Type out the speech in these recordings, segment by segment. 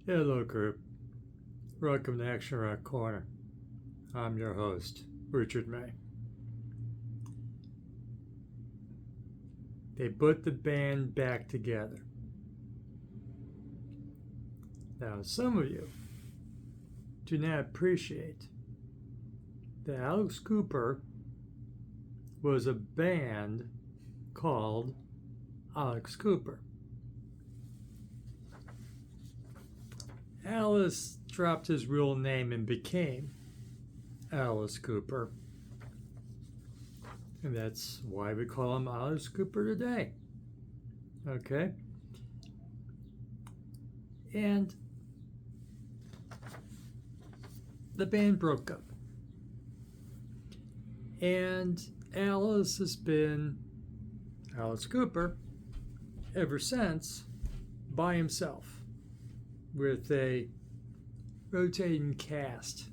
Hello, group. Welcome to Action Rock Corner. I'm your host, Richard May. They put the band back together. Now, some of you do not appreciate that Alice Cooper was a band called Alex Cooper. Alice dropped his real name and became Alice Cooper. And that's why we call him Alice Cooper today. Okay? And the band broke up. And Alice has been Alice Cooper ever since by himself with a rotating cast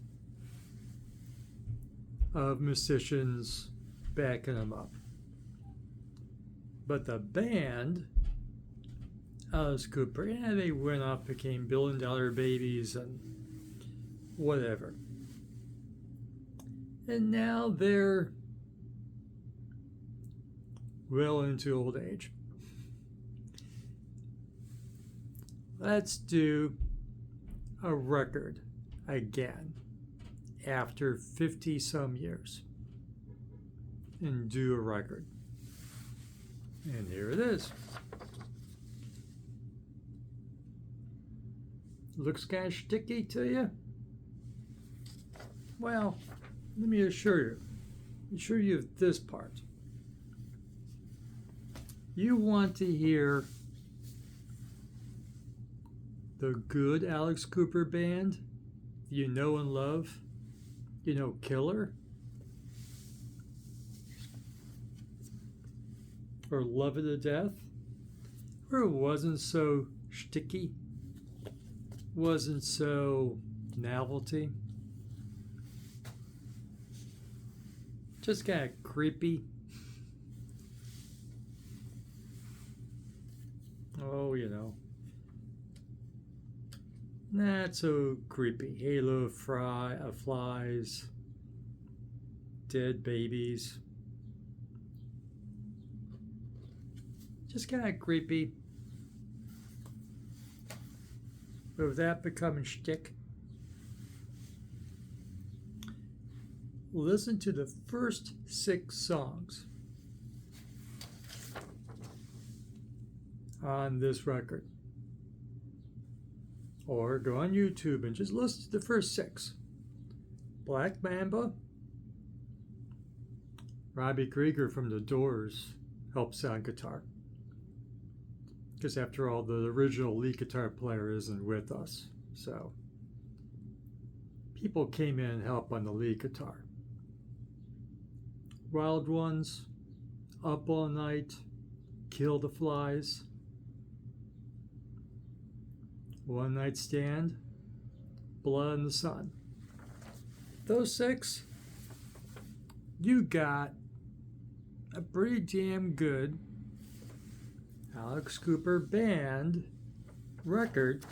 of musicians backing him up. But the band, Alice Cooper, they went off, became billion-dollar babies and whatever. And now they're well into old age. Let's do a record again after 50 some years and do a record. And here it is. Looks kind of sticky to you? Well, let me assure you of this part. You want to hear the good Alex Cooper band you know and love, Killer, or Love It to Death, or it wasn't so sticky, wasn't so novelty, just kind of creepy. Oh, not so creepy. Halo flies, dead babies. Just kind of creepy. But with that becoming shtick, listen to the first 6 songs on this record. Or go on YouTube and just listen to the first 6. Black Mamba. Robbie Krieger from The Doors helps on guitar. Because after all, the original lead guitar player isn't with us. So people came in and helped on the lead guitar. Wild Ones, Up All Night, Kill the Flies, One Night Stand, Blood in the Sun. Those 6, you got a pretty damn good Alex Cooper band record.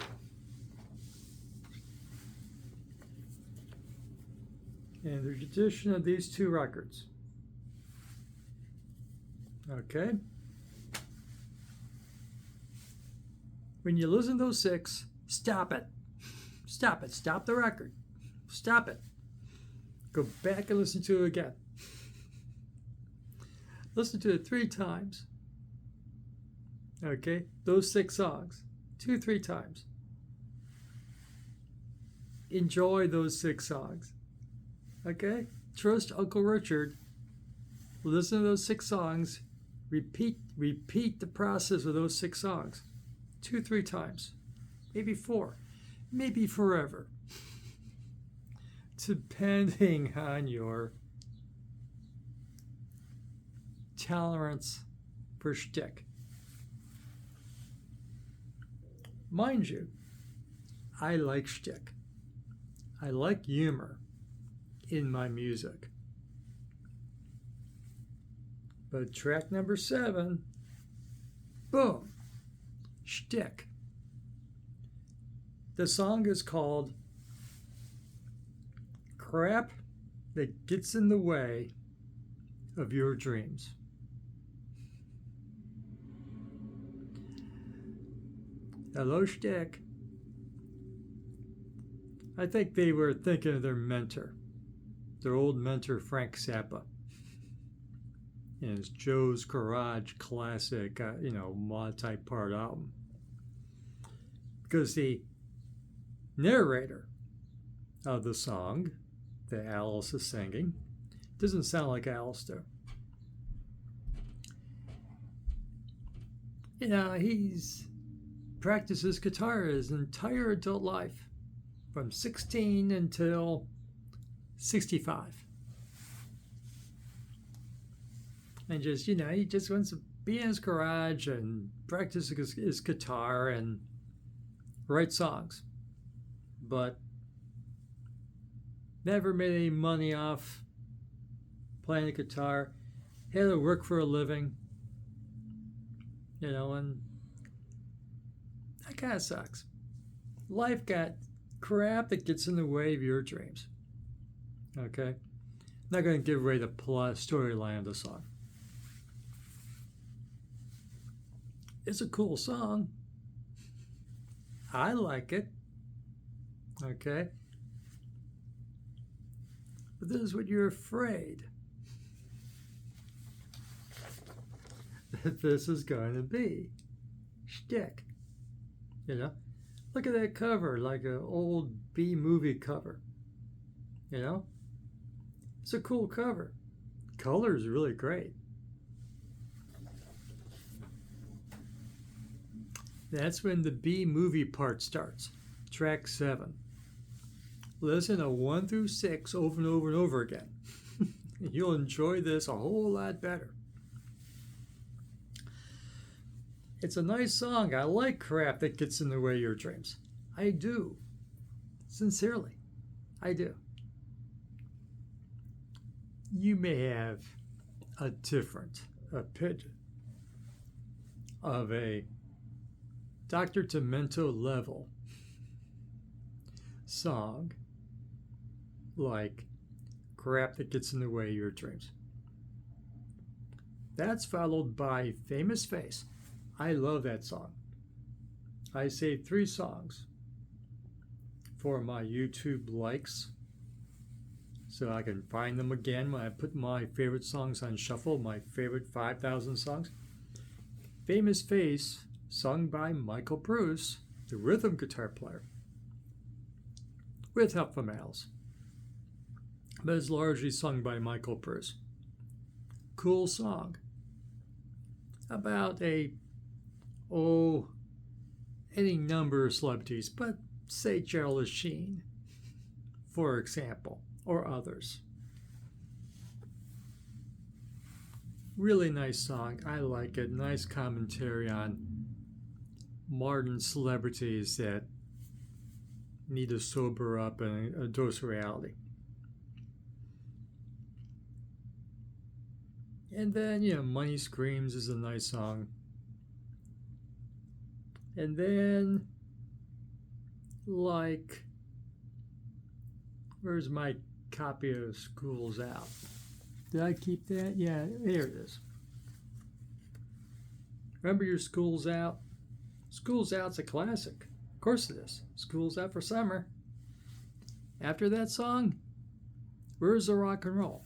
And the tradition of these 2 records. Okay? When you listen to those 6, stop it. Stop it. Stop the record. Stop it. Go back and listen to it again. Listen to it 3 times. Okay? Those 6 songs. 2-3 times. Enjoy those 6 songs. Okay? Trust Uncle Richard. Listen to those 6 songs. Repeat the process of those 6 songs. 2-3 times. Maybe 4. Maybe forever. Depending on your tolerance for shtick. Mind you, I like shtick. I like humor in my music. But track number 7, boom, shtick. The song is called Crap That Gets in the Way of Your Dreams. Hello, Shtick. I think they were thinking of their mentor, their old mentor, Frank Zappa. And his Joe's Garage classic, multi-part album. Because the narrator of the song that Alice is singing doesn't sound like Alice, though. He's practices guitar his entire adult life, from 16 until 65. And just, he just wants to be in his garage and practice his guitar and write songs. But never made any money off playing the guitar. Had to work for a living, and that kind of sucks. Life got crap that gets in the way of your dreams. Okay? I'm not going to give away the plot storyline of the song. It's a cool song. I like it. Okay? But this is what you're afraid that this is going to be. Shtick. Look at that cover, like an old B movie cover. It's a cool cover. Color is really great. That's when the B movie part starts. Track 7. Listen to 1 through 6 over and over and over again. You'll enjoy this a whole lot better. It's a nice song. I like crap that gets in the way of your dreams. I do. Sincerely. I do. You may have a different opinion of a Dr. Demento level song like crap that gets in the way of your dreams. That's followed by Famous Face. I love that song. I saved 3 songs for my YouTube likes so I can find them again when I put my favorite songs on shuffle, my favorite 5,000 songs. Famous Face, sung by Michael Bruce, the rhythm guitar player, with help from Alice. But it's largely sung by Michael Bruce. Cool song about any number of celebrities, but say Charlie Sheen, for example, or others. Really nice song. I like it. Nice commentary on modern celebrities that need to sober up and a dose of reality. And then, Money Screams is a nice song. And then, where's my copy of School's Out? Did I keep that? Yeah, here it is. Remember your School's Out? School's Out's a classic. Of course it is. School's Out for Summer. After that song, where's the rock and roll?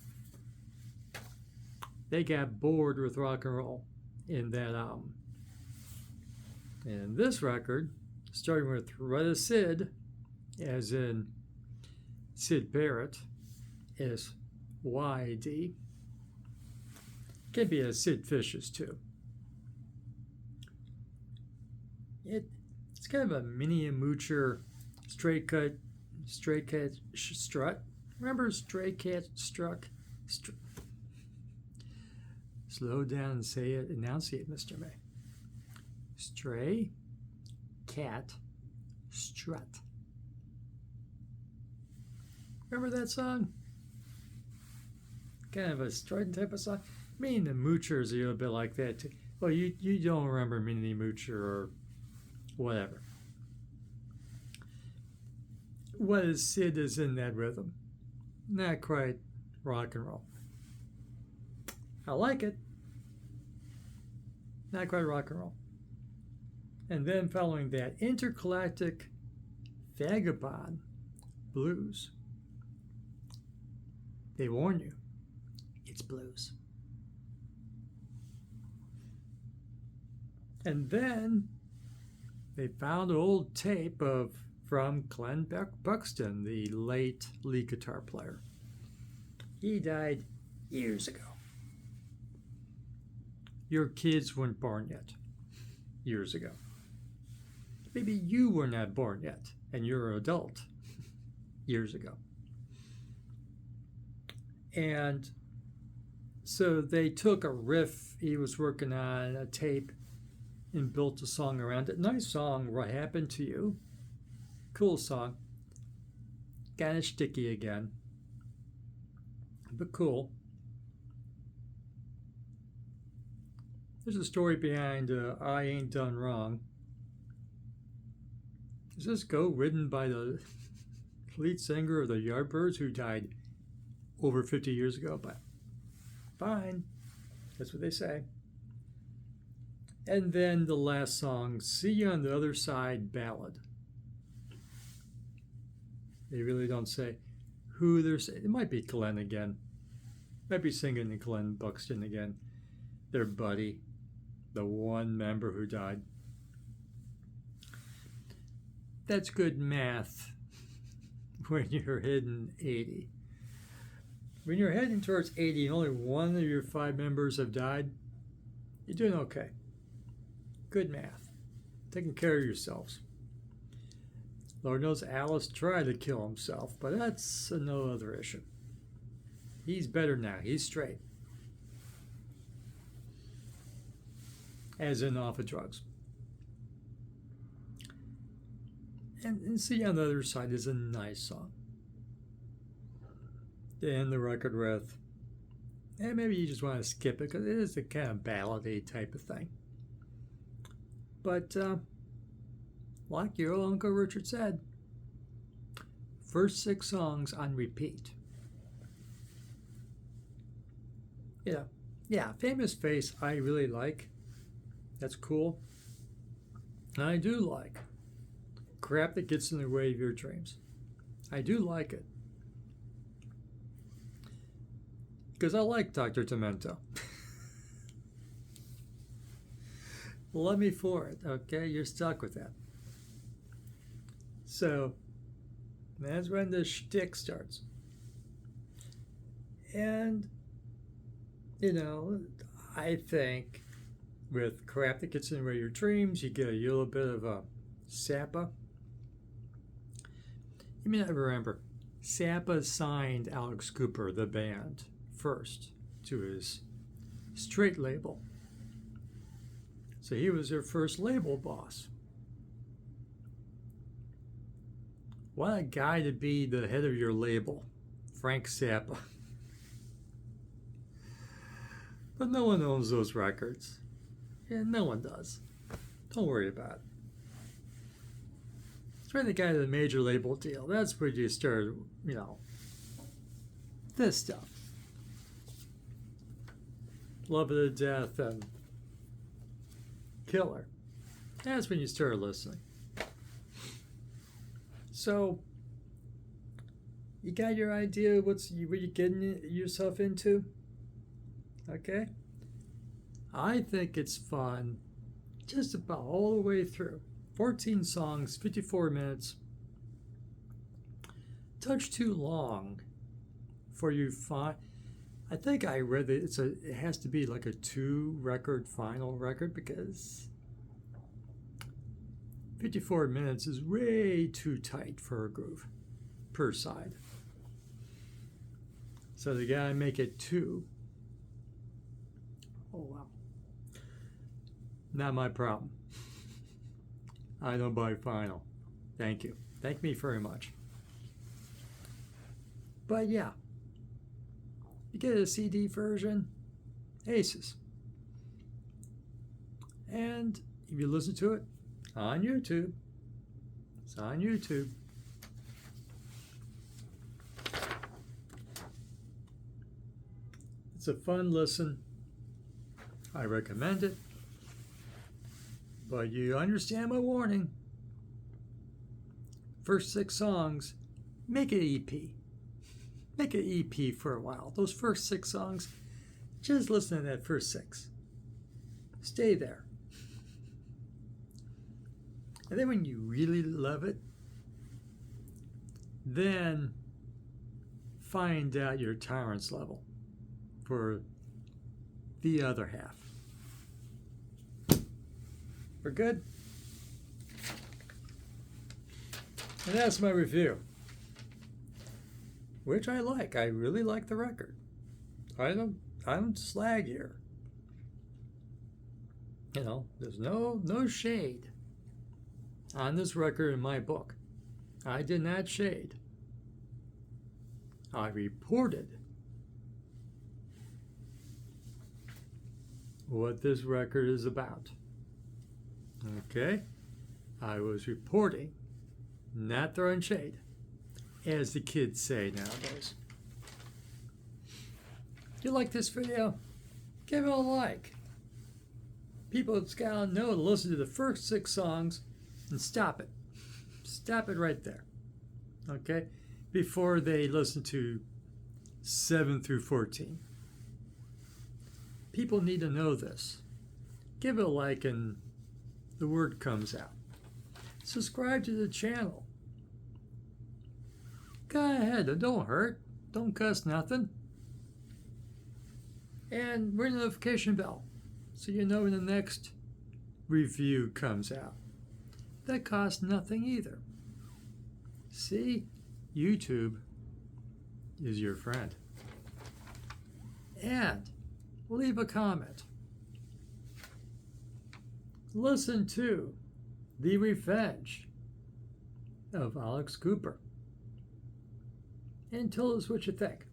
They got bored with rock and roll in that album. And this record, starting with Retta Sid, as in Sid Barrett, S-Y-D. Can be a Sid Vicious too. It's kind of a mini moocher straight cat strut. Remember Stray Cat Struck? Slow down and say it. Enunciate, Mr. May. Stray Cat Strut. Remember that song? Kind of a strutting type of song. Me and the Moochers are a little bit like that too. Well, you don't remember Mini Moocher or whatever. what is Sid is in that rhythm. Not quite rock and roll. I like it. Not quite rock and roll. And then following that, Intergalactic Vagabond Blues. They warn you, it's blues. And then they found an old tape from Glenn Buxton, the late lead guitar player. He died years ago. Your kids weren't born yet. Years ago. Maybe you were not born yet, and you're an adult. Years ago. And so they took a riff he was working on, a tape, and built a song around it. Nice song, What Happened to You? Cool song. Kind of sticky again, but cool. There's a story behind I Ain't Done Wrong. Is this Go written by the lead singer of the Yardbirds who died over 50 years ago? But fine. That's what they say. And then the last song, See You on the Other Side Ballad. They really don't say who they're saying. It might be Glenn again. Might be singing to Glenn Buxton again. Their buddy. The one member who died. That's good math when you're hitting 80. When you're heading towards 80 and only one of your 5 members have died, you're doing okay. Good math. Taking care of yourselves. Lord knows Alice tried to kill himself, but that's another issue. He's better now. He's straight. As in off of drugs. And See on the Other Side is a nice song. To end the record with. And maybe you just want to skip it because it is a kind of ballady type of thing. But like your old Uncle Richard said, first 6 songs on repeat. Yeah, Famous Face I really like. That's cool. And I do like Crap That Gets in the Way of Your Dreams. I do like it. Because I like Dr. Demento. Love me for it, okay? You're stuck with that. So, that's when the shtick starts. And, I think with Crap That Gets in the Way of Your Dreams, you get a little bit of a Zappa. You may not remember, Zappa signed Alex Cooper, the band, first to his straight label. So he was their first label boss. What a guy to be the head of your label, Frank Zappa. But no one owns those records. Yeah, no one does. Don't worry about it. It's when they got a major label deal. That's where you start, this stuff. Love It to Death and Killer. That's when you start listening. So, you got your idea what you're getting yourself into? Okay? I think it's fun just about all the way through. 14 songs, 54 minutes. Touch too long for you find. I think I read that it has to be like a 2-record final record because 54 minutes is way too tight for a groove per side. So they gotta make it 2. Oh wow. Not my problem. I don't buy final. Thank you. Thank me very much. But yeah. You get a CD version, Aces. And if you listen to it on YouTube, it's on YouTube. It's a fun listen. I recommend it. But you understand my warning. First 6 songs, make it EP. Make it EP for a while. Those first 6 songs, just listen to that first 6. Stay there. And then when you really love it, then find out your tolerance level for the other half. We're good? And that's my review, which I like. I really like the record. I don't slag here. You know, there's no shade on this record in my book. I did not shade. I reported what this record is about. Okay? I was reporting, not throwing shade, as the kids say nowadays. If you like this video, give it a like. People that's got to know to listen to the first 6 songs and stop it. Stop it right there. Okay? Before they listen to 7 through 14. People need to know this. Give it a like and the word comes out. Subscribe to the channel. Go ahead, it don't hurt. Don't cuss nothing. And ring the notification bell so you know when the next review comes out. That costs nothing either. See, YouTube is your friend. And leave a comment. Listen to The Revenge of Alex Cooper. And tell us what you think.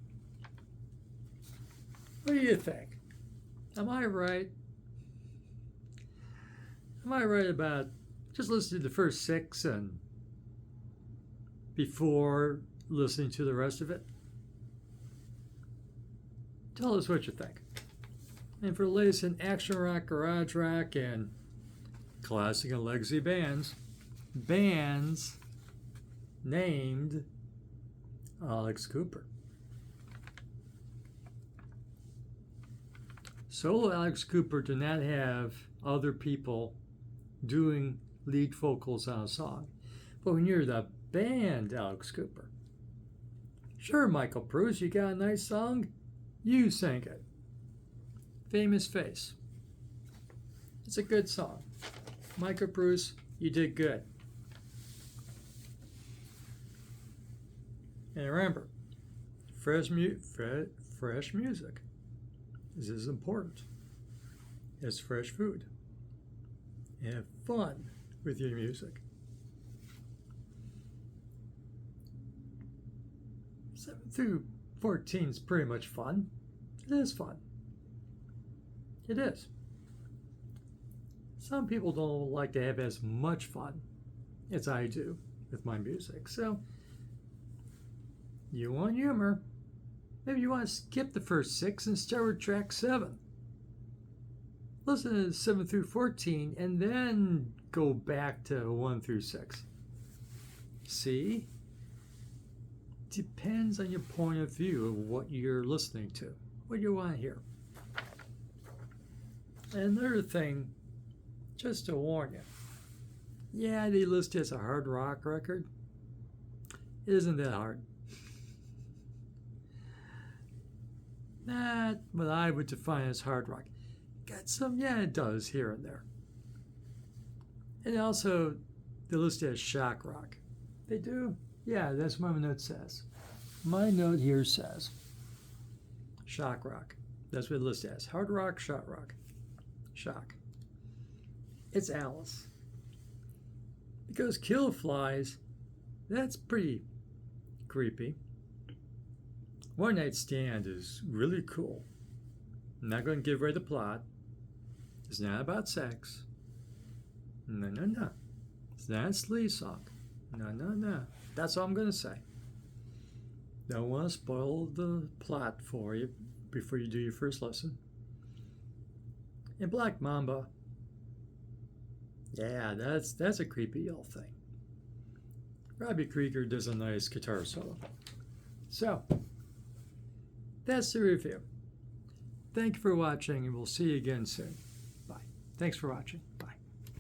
What do you think? Am I right? Am I right about just listening to the first 6 and before listening to the rest of it? Tell us what you think. And for the latest in action rock, garage rock, and classic and legacy bands named Alex Cooper. Solo Alex Cooper did not have other people doing lead vocals on a song. But when you're the band Alex Cooper, sure, Michael Bruce, you got a nice song? You sang it. Famous Face. It's a good song. Michael Bruce, you did good. And remember, fresh music is as important as fresh food. And have fun with your music. 7 through 14 is pretty much fun. It is fun. It is. Some people don't like to have as much fun as I do with my music. So, you want humor. Maybe you want to skip the first 6 and start with track 7. Listen to 7 through 14 and then go back to 1 through 6. See? Depends on your point of view of what you're listening to, what you want to hear. Another thing, just to warn you, yeah, they list it as a hard rock record. It isn't that hard. Not what I would define as hard rock. Got some, yeah, it does here and there. And also, they list it as shock rock. They do? Yeah, that's what my note says. My note here says shock rock. That's what it lists as. Hard rock, shock rock. Shock. It's Alice. Because Kill Flies, that's pretty creepy. One Night Stand is really cool. I'm not going to give away the plot. It's not about sex. No. It's not a sleaze song. No. That's all I'm going to say. Don't want to spoil the plot for you. before you do your first lesson. And Black Mamba, yeah, that's a creepy yell thing. Robbie Krieger does a nice guitar solo. So, that's the review. Thank you for watching, and we'll see you again soon. Bye. Thanks for watching.